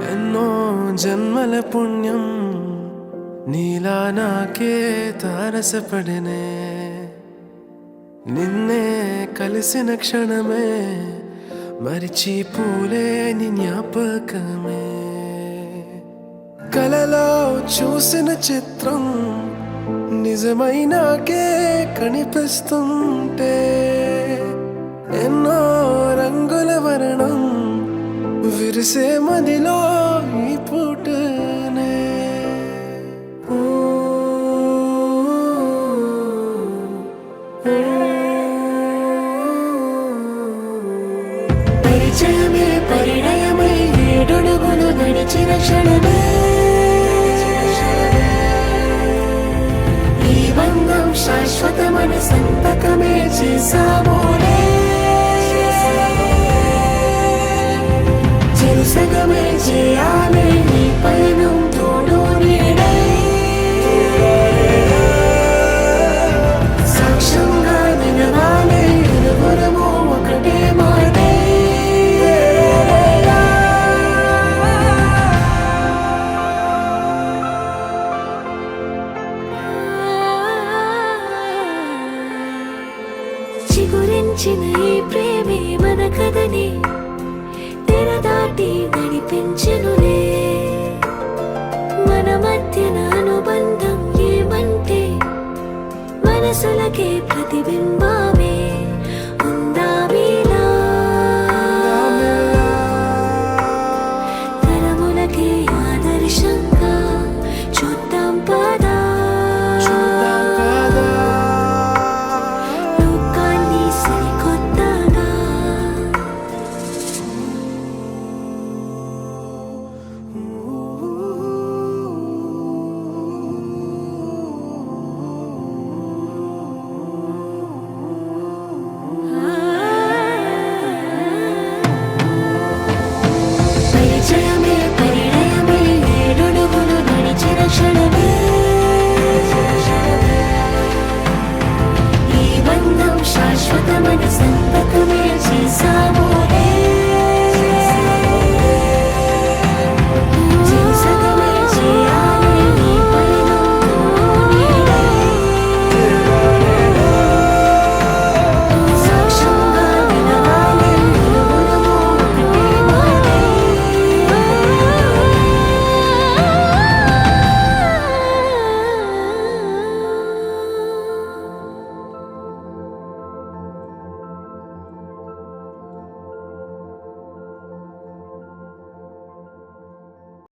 ఎన్నో జన్మల పుణ్యం నీలా నాకే తారసపడినే నిన్నే కలిసిన క్షణమే మరిచిపోలేని జ్ఞాపకమే కలలో చూసిన చిత్రం నిజమైనాకే కనిపిస్తుంటే ఎన్నో రంగుల వర్ణం విరిసే మదిలో ఈ పూటనే పరిచయమే పరిణయమై ఏడడుగులు నడిచిన క్షణమే ఈ బంధం శాశ్వతమని సంతకమే చేసామోలే చెరుసగమే చేయాలి